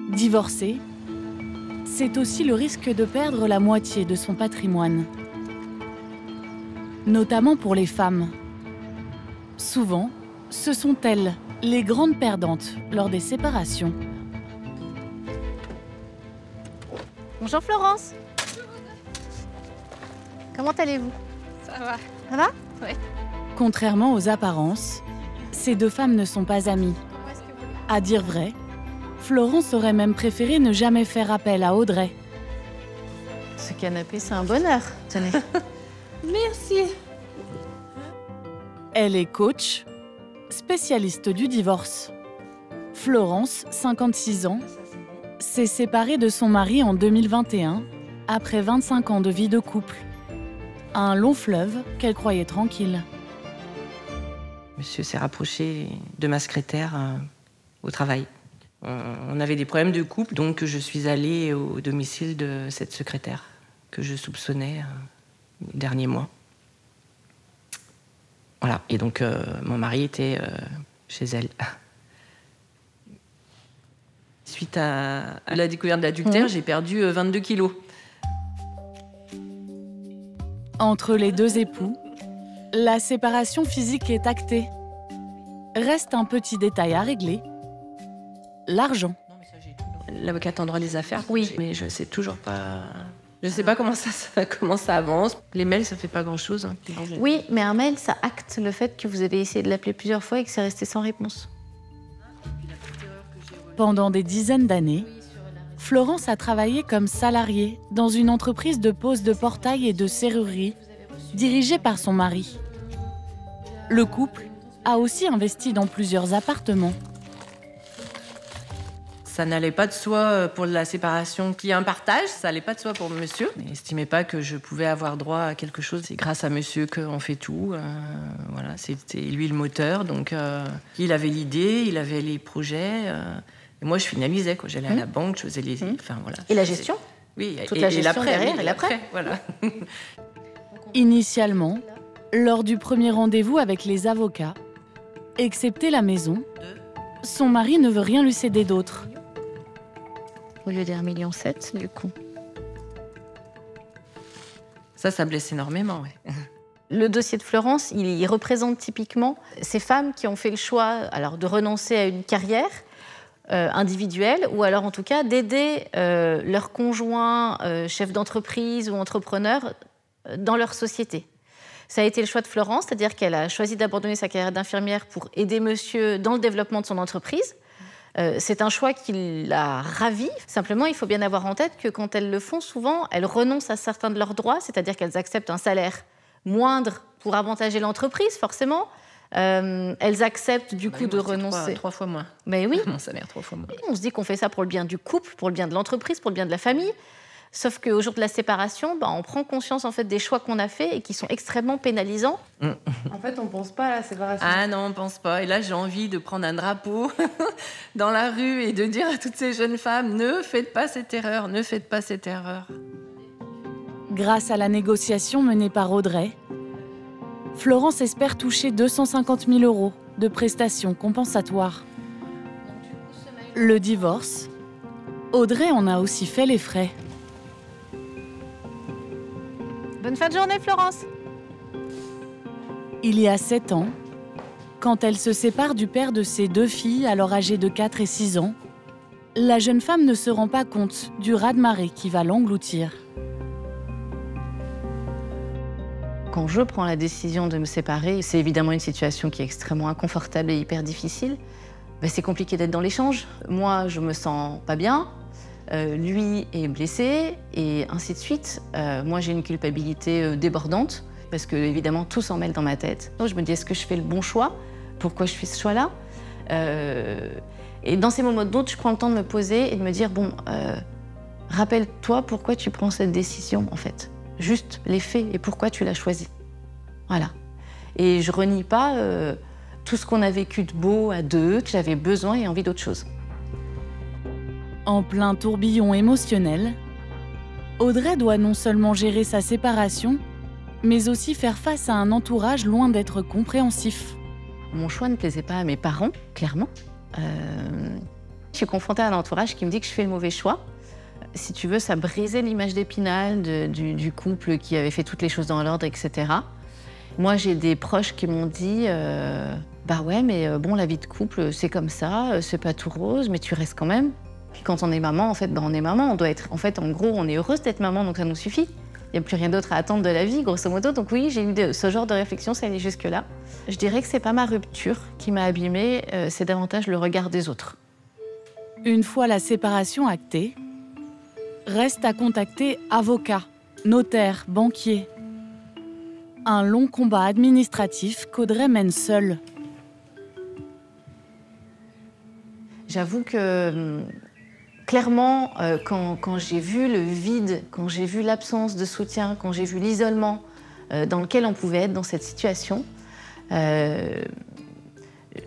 Divorcer, c'est aussi le risque de perdre la moitié de son patrimoine. Notamment pour les femmes. Souvent, ce sont elles, les grandes perdantes, lors des séparations. Bonjour Florence. Comment allez-vous? Ça va. Ça va? Ouais. Contrairement aux apparences, ces deux femmes ne sont pas amies. À dire vrai, Florence aurait même préféré ne jamais faire appel à Audrey. Ce canapé, c'est un bonheur. Tenez. Merci. Elle est coach, spécialiste du divorce. Florence, 56 ans, s'est séparée de son mari en 2021, après 25 ans de vie de couple. Un long fleuve qu'elle croyait tranquille. Monsieur s'est rapproché de ma secrétaire au travail. On avait des problèmes de couple, donc je suis allée au domicile de cette secrétaire que je soupçonnais les derniers mois. Voilà, et donc mon mari était chez elle. Suite à la découverte de l'adultère, j'ai perdu 22 kilos. Entre les deux époux, la séparation physique est actée. Reste un petit détail à régler, l'argent. L'avocate en droit des affaires, Oui. Mais je sais toujours pas... Je sais pas comment ça avance. Les mails, ça fait pas grand-chose. Hein. Oui, mais un mail, ça acte le fait que vous avez essayé de l'appeler plusieurs fois et que c'est resté sans réponse. Pendant des dizaines d'années, Florence a travaillé comme salariée dans une entreprise de pose de portail et de serrurerie dirigée par son mari. Le couple a aussi investi dans plusieurs appartements. Ça n'allait pas de soi pour la séparation qu'il y ait un partage, ça n'allait pas de soi pour monsieur. Il n'estimait pas que je pouvais avoir droit à quelque chose. C'est grâce à monsieur qu'on fait tout. Voilà, c'était lui le moteur. Donc, il avait l'idée, il avait les projets. Et moi, je finalisais. J'allais à la banque, je faisais les... Enfin, voilà. Et la gestion? Oui, toute la gestion l'après, derrière oui, et l'après. Voilà. Initialement, lors du premier rendez-vous avec les avocats, excepté la maison, son mari ne veut rien lui céder d'autre. Au lieu d'1,7 million, du coup. Ça blesse énormément, ouais. Le dossier de Florence, il représente typiquement ces femmes qui ont fait le choix alors, de renoncer à une carrière individuelle ou alors en tout cas d'aider leur conjoint, chef d'entreprise ou entrepreneur dans leur société. Ça a été le choix de Florence, c'est-à-dire qu'elle a choisi d'abandonner sa carrière d'infirmière pour aider monsieur dans le développement de son entreprise. C'est un choix qui l'a ravie. Simplement, il faut bien avoir en tête que quand elles le font, souvent, elles renoncent à certains de leurs droits, c'est-à-dire qu'elles acceptent un salaire moindre pour avantager l'entreprise, forcément. Elles acceptent du coup de renoncer. 3 fois moins. Mais oui. Mon salaire 3 fois moins. On se dit qu'on fait ça pour le bien du couple, pour le bien de l'entreprise, pour le bien de la famille. Sauf qu'au jour de la séparation, on prend conscience en fait, des choix qu'on a faits et qui sont extrêmement pénalisants. En fait, on pense pas à la séparation. Ah non, on pense pas. Et là, j'ai envie de prendre un drapeau dans la rue et de dire à toutes ces jeunes femmes, ne faites pas cette erreur, ne faites pas cette erreur. Grâce à la négociation menée par Audrey, Florence espère toucher 250 000 € de prestations compensatoires. Le divorce, Audrey en a aussi fait les frais. Bonne fin de journée, Florence. Il y a 7 ans, quand elle se sépare du père de ses 2 filles, alors âgées de 4 et 6 ans, la jeune femme ne se rend pas compte du raz-de-marée qui va l'engloutir. Quand je prends la décision de me séparer, c'est évidemment une situation qui est extrêmement inconfortable et hyper difficile. C'est compliqué d'être dans l'échange. Moi, je me sens pas bien. Lui est blessé et ainsi de suite. Moi, j'ai une culpabilité débordante parce que, évidemment, tout s'en mêle dans ma tête. Donc, je me dis, est-ce que je fais le bon choix? Pourquoi je fais ce choix-là? Et dans ces moments de doute, je prends le temps de me poser et de me dire, bon, rappelle-toi pourquoi tu prends cette décision, en fait. Juste les faits et pourquoi tu l'as choisi. Voilà. Et je renie pas tout ce qu'on a vécu de beau à deux, que j'avais besoin et envie d'autre chose. En plein tourbillon émotionnel, Audrey doit non seulement gérer sa séparation, mais aussi faire face à un entourage loin d'être compréhensif. Mon choix ne plaisait pas à mes parents, clairement. je suis confrontée à un entourage qui me dit que je fais le mauvais choix. Si tu veux, ça brisait l'image d'Épinal, du couple qui avait fait toutes les choses dans l'ordre, etc. Moi, j'ai des proches qui m'ont dit bah ouais, mais bon, la vie de couple, c'est comme ça, c'est pas tout rose, mais tu restes quand même. Puis quand on est maman, en fait, on est maman, on doit être... En fait, en gros, on est heureuse d'être maman, donc ça nous suffit. Il n'y a plus rien d'autre à attendre de la vie, grosso modo. Donc oui, j'ai eu ce genre de réflexion, ça allait jusque-là. Je dirais que c'est pas ma rupture qui m'a abîmée, c'est davantage le regard des autres. Une fois la séparation actée, reste à contacter avocat, notaire, banquier. Un long combat administratif qu'Audrey mène seule. J'avoue que, clairement, quand j'ai vu le vide, quand j'ai vu l'absence de soutien, quand j'ai vu l'isolement dans lequel on pouvait être dans cette situation,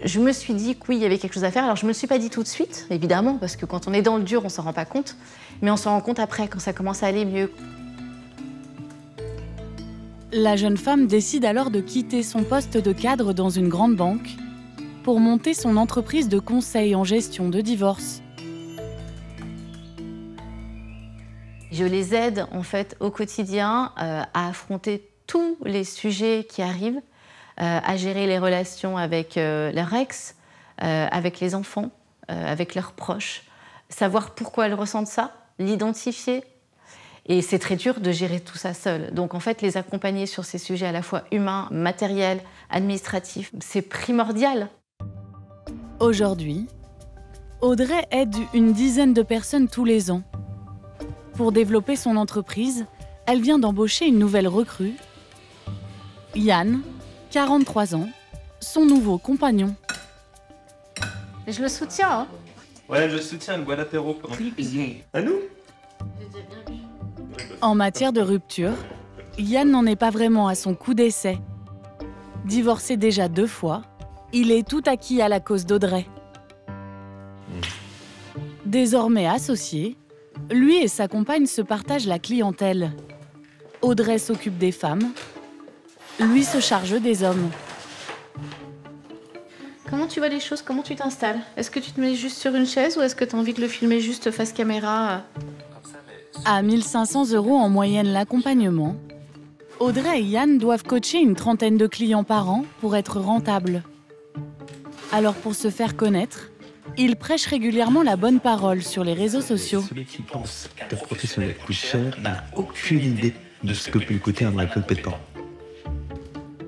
je me suis dit que oui, il y avait quelque chose à faire. Alors, je ne me le suis pas dit tout de suite, évidemment, parce que quand on est dans le dur, on ne s'en rend pas compte. Mais on s'en rend compte après, quand ça commence à aller mieux. La jeune femme décide alors de quitter son poste de cadre dans une grande banque pour monter son entreprise de conseil en gestion de divorce. Je les aide en fait au quotidien à affronter tous les sujets qui arrivent, à gérer les relations avec leur ex, avec les enfants, avec leurs proches, savoir pourquoi elles ressentent ça, l'identifier. Et c'est très dur de gérer tout ça seul. Donc en fait, les accompagner sur ces sujets à la fois humains, matériels, administratifs, c'est primordial. Aujourd'hui, Audrey aide une dizaine de personnes tous les ans. Pour développer son entreprise, elle vient d'embaucher une nouvelle recrue, Yann, 43 ans, son nouveau compagnon. Je le soutiens, hein. Ouais, je soutiens le bois d'apéro. À nous? En matière de rupture, Yann n'en est pas vraiment à son coup d'essai. Divorcé déjà 2 fois, il est tout acquis à la cause d'Audrey. Désormais associé, lui et sa compagne se partagent la clientèle. Audrey s'occupe des femmes, lui se charge des hommes. Comment tu vois les choses? Comment tu t'installes? Est-ce que tu te mets juste sur une chaise ou est-ce que tu as envie de le filmer juste face caméra? À 1 500 € en moyenne l'accompagnement, Audrey et Yann doivent coacher une trentaine de clients par an pour être rentables. Alors pour se faire connaître, ils prêchent régulièrement la bonne parole sur les réseaux sociaux. Celui qui pense qu'un professionnel coûte cher n'a aucune idée de ce que peut coûter un vrai compétent.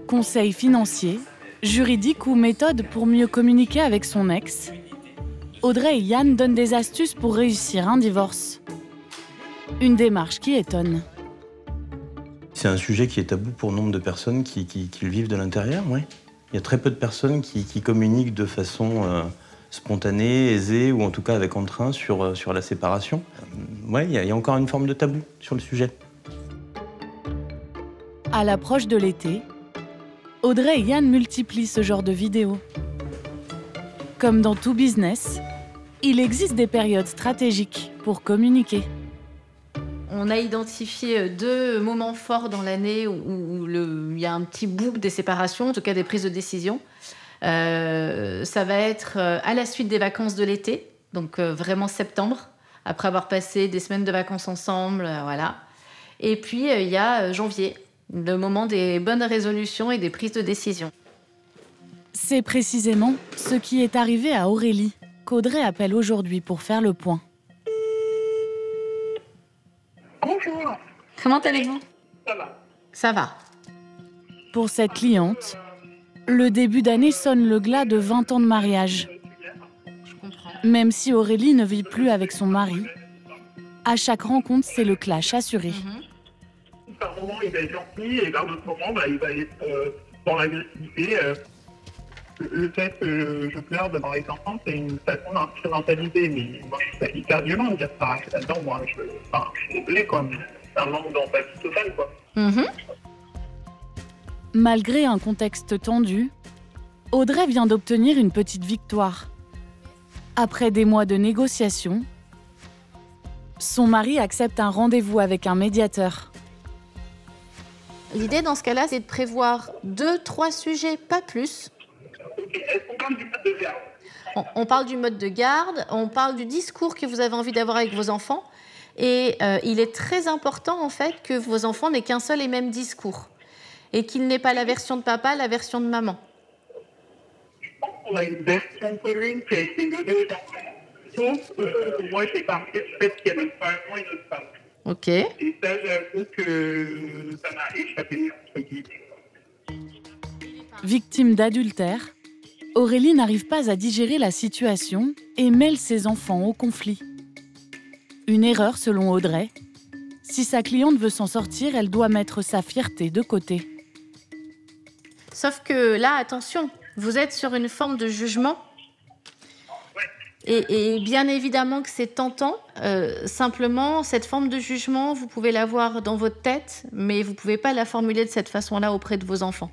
Conseils financiers, juridiques ou méthodes pour mieux communiquer avec son ex, Audrey et Yann donnent des astuces pour réussir un divorce. Une démarche qui étonne. C'est un sujet qui est tabou pour nombre de personnes qui le vivent de l'intérieur, oui. Il y a très peu de personnes qui communiquent de façon spontanée, aisée, ou en tout cas avec entrain sur la séparation. Oui, il y a encore une forme de tabou sur le sujet. À l'approche de l'été, Audrey et Yann multiplient ce genre de vidéos. Comme dans tout business, il existe des périodes stratégiques pour communiquer. On a identifié 2 moments forts dans l'année où il y a un petit boom des séparations, en tout cas des prises de décision. Ça va être à la suite des vacances de l'été, donc vraiment septembre, après avoir passé des semaines de vacances ensemble, voilà. Et puis il y a janvier, le moment des bonnes résolutions et des prises de décision. C'est précisément ce qui est arrivé à Aurélie, qu'Audrey appelle aujourd'hui pour faire le point. Bonjour. Comment allez-vous? Ça va. Ça va. Pour cette cliente, le début d'année sonne le glas de 20 ans de mariage. Je comprends. Même si Aurélie ne vit plus avec son mari, à chaque rencontre, c'est le clash assuré. Par moment, il va être gentil et par d'autres moments, il va être dans l'agressivité. Le fait que je pleure devant les enfants, c'est une façon d'instrumentaliser. Mais moi, je trouve ça hyper violent de dire ça. Là-dedans, moi, je suis désolée, quoi. C'est un manque d'empathie totale, quoi. Malgré un contexte tendu, Audrey vient d'obtenir une petite victoire. Après des mois de négociations, son mari accepte un rendez-vous avec un médiateur. L'idée dans ce cas-là, c'est de prévoir 2-3 sujets, pas plus. Ok, est-ce qu'on parle du code de garde? On parle du mode de garde, on parle du discours que vous avez envie d'avoir avec vos enfants. Et il est très important, en fait, que vos enfants n'aient qu'un seul et même discours. Et qu'ils n'aient pas la version de papa, la version de maman. Je pense qu'on a une version commune qui a été donnée aux enfants. Sauf moi, j'ai parlé du fait qu'il y avait pas un mois et notre femme. Ok. Et ça, j'avoue que ça m'a échappé, entre guillemets. Victime d'adultère, Aurélie n'arrive pas à digérer la situation et mêle ses enfants au conflit. Une erreur selon Audrey. Si sa cliente veut s'en sortir, elle doit mettre sa fierté de côté. Sauf que là, attention, vous êtes sur une forme de jugement. Et bien évidemment que c'est tentant. Simplement, cette forme de jugement, vous pouvez l'avoir dans votre tête, mais vous ne pouvez pas la formuler de cette façon-là auprès de vos enfants.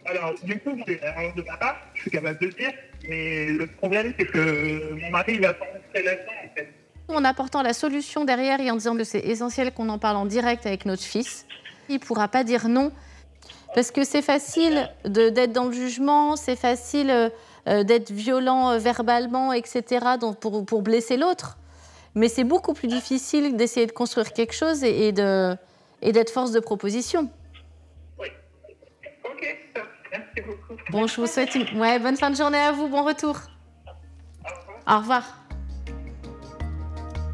Alors, du coup, c'est l'erreur de ma part, je suis capable de le dire, mais le problème, c'est que mon mari, il va pas rentrer là-dedans, en fait. En apportant la solution derrière et en disant que c'est essentiel qu'on en parle en direct avec notre fils, il ne pourra pas dire non. Parce que c'est facile d'être dans le jugement, c'est facile d'être violent verbalement, etc., pour blesser l'autre. Mais c'est beaucoup plus difficile d'essayer de construire quelque chose et d'être force de proposition. Oui. Ok, merci beaucoup. Bon, je vous souhaite une bonne fin de journée à vous, bon retour. Au revoir.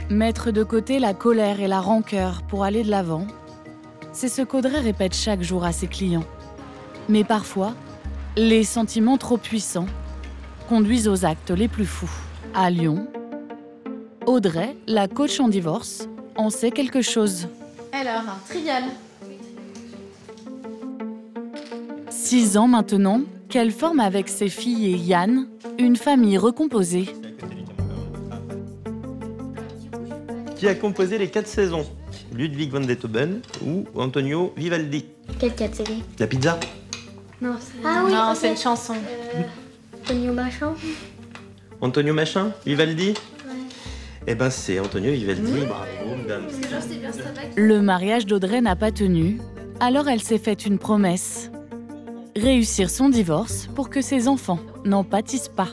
Mettre de côté la colère et la rancœur pour aller de l'avant, c'est ce qu'Audrey répète chaque jour à ses clients. Mais parfois, les sentiments trop puissants conduisent aux actes les plus fous. À Lyon, Audrey, la coach en divorce, en sait quelque chose. Alors, trivial. 6 ans maintenant qu'elle forme avec ses filles et Yann une famille recomposée. Qui a composé les 4 saisons? Ludwig van Beethoven ou Antonio Vivaldi? Quelle 4 séries? La pizza? Non, oui, Non, c'est une chanson. Antonio Machin. Antonio Machin? Vivaldi? Ouais. Eh ben c'est Antonio Vivaldi, bravo madame. Le mariage d'Audrey n'a pas tenu, alors elle s'est faite une promesse. Réussir son divorce pour que ses enfants n'en pâtissent pas.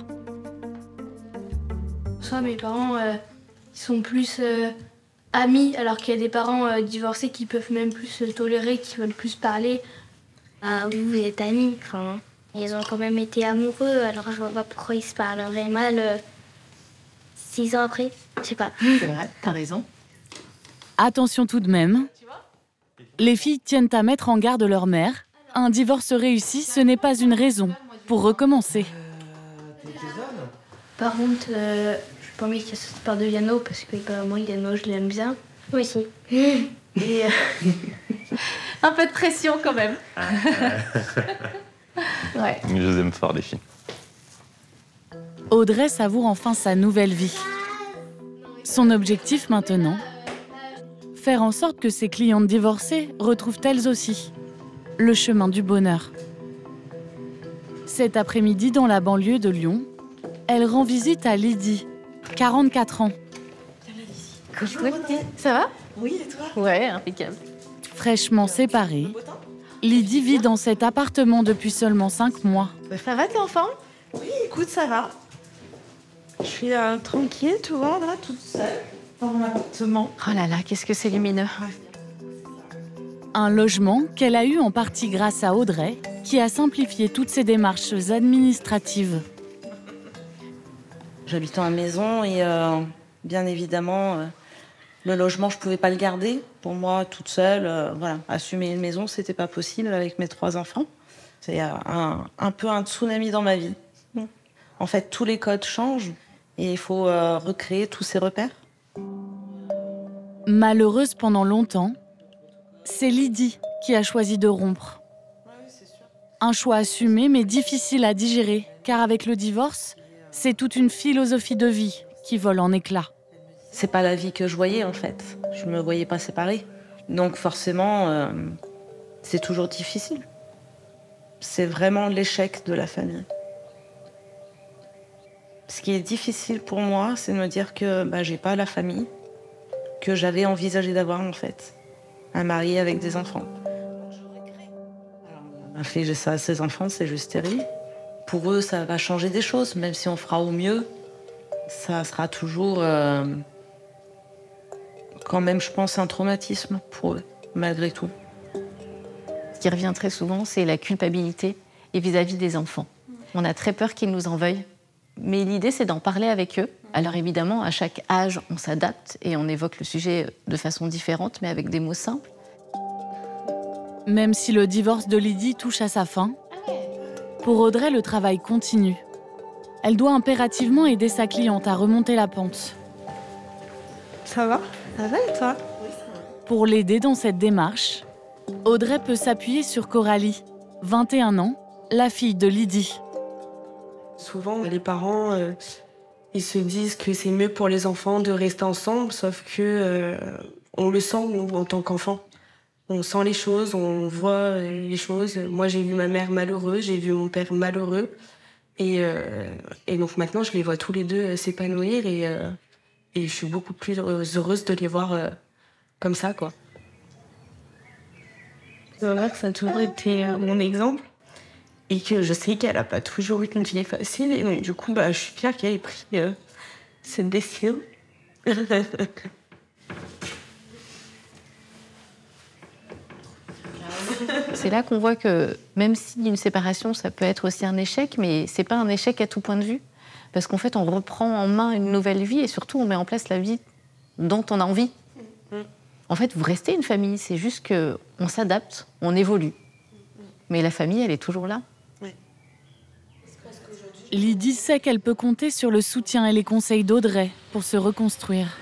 Soit mes parents ils sont plus amis, alors qu'il y a des parents divorcés qui peuvent même plus se tolérer, qui veulent plus parler. Ah oui, vous êtes amis. Enfin, ils ont quand même été amoureux, alors je vois pas pourquoi ils se parleraient mal 6 ans après. Je sais pas. C'est vrai, t'as raison. Attention tout de même, les filles tiennent à mettre en garde leur mère. Un divorce réussi, ce n'est pas une raison pour recommencer. Par contre, je pas envie qu'il se parle de Yano, parce que moi, Yano, je l'aime bien. Moi aussi. Et Un peu de pression quand même. ouais. Je vous aime fort les filles. Audrey savoure enfin sa nouvelle vie. Son objectif maintenant, faire en sorte que ses clientes divorcées retrouvent elles aussi le chemin du bonheur. Cet après-midi, dans la banlieue de Lyon, elle rend visite à Lydie, 44 ans. Ça va? Oui, et toi? Ouais, impeccable. Fraîchement séparée, Lydie vit dans cet appartement depuis seulement 5 mois. Ça va, t'es en forme? Oui, écoute, ça va. Je suis tranquille, tu vois, là, toute seule, dans mon appartement. Oh là là, qu'est-ce que c'est lumineux. Un logement qu'elle a eu en partie grâce à Audrey, qui a simplifié toutes ses démarches administratives. J'habite en maison et bien évidemment, le logement, je ne pouvais pas le garder. Pour moi, toute seule, voilà, assumer une maison, ce n'était pas possible avec mes 3 enfants. C'est un peu un tsunami dans ma vie. En fait, tous les codes changent et il faut recréer tous ces repères. Malheureuse pendant longtemps, c'est Lydie qui a choisi de rompre. Un choix assumé mais difficile à digérer, car avec le divorce, c'est toute une philosophie de vie qui vole en éclats. C'est pas la vie que je voyais en fait. Je me voyais pas séparée. Donc forcément, c'est toujours difficile. C'est vraiment l'échec de la famille. Ce qui est difficile pour moi, c'est de me dire que j'ai pas la famille que j'avais envisagé d'avoir en fait. Un mari avec des enfants. Infliger ça à ses enfants, c'est juste terrible. pour eux, ça va changer des choses, même si on fera au mieux. Ça sera toujours, quand même, je pense, un traumatisme pour eux, malgré tout. Ce qui revient très souvent, c'est la culpabilité et vis-à-vis des enfants. On a très peur qu'ils nous en veuillent. Mais l'idée, c'est d'en parler avec eux. Alors évidemment, à chaque âge, on s'adapte et on évoque le sujet de façon différente, mais avec des mots simples. Même si le divorce de Lydie touche à sa fin, pour Audrey, le travail continue. Elle doit impérativement aider sa cliente à remonter la pente. Ça va? Ça va et toi? Pour l'aider dans cette démarche, Audrey peut s'appuyer sur Coralie, 21 ans, la fille de Lydie. Souvent, les parents, ils se disent que c'est mieux pour les enfants de rester ensemble, sauf que on le sent, nous, en tant qu'enfants. On sent les choses, on voit les choses. Moi, j'ai vu ma mère malheureuse, j'ai vu mon père malheureux. Et donc maintenant, je les vois tous les deux s'épanouir et je suis beaucoup plus heureuse de les voir comme ça, quoi. Ma mère, ça a toujours été mon exemple. Et que je sais qu'elle n'a pas toujours eu une vie facile. Et donc, du coup, je suis fière qu'elle ait pris cette décision. C'est là qu'on voit que même si une séparation, ça peut être aussi un échec, mais c'est pas un échec à tout point de vue. Parce qu'en fait, on reprend en main une nouvelle vie et surtout, on met en place la vie dont on a envie. En fait, vous restez une famille, c'est juste qu'on s'adapte, on évolue. Mais la famille, elle est toujours là. Lydie sait qu'elle peut compter sur le soutien et les conseils d'Audrey pour se reconstruire.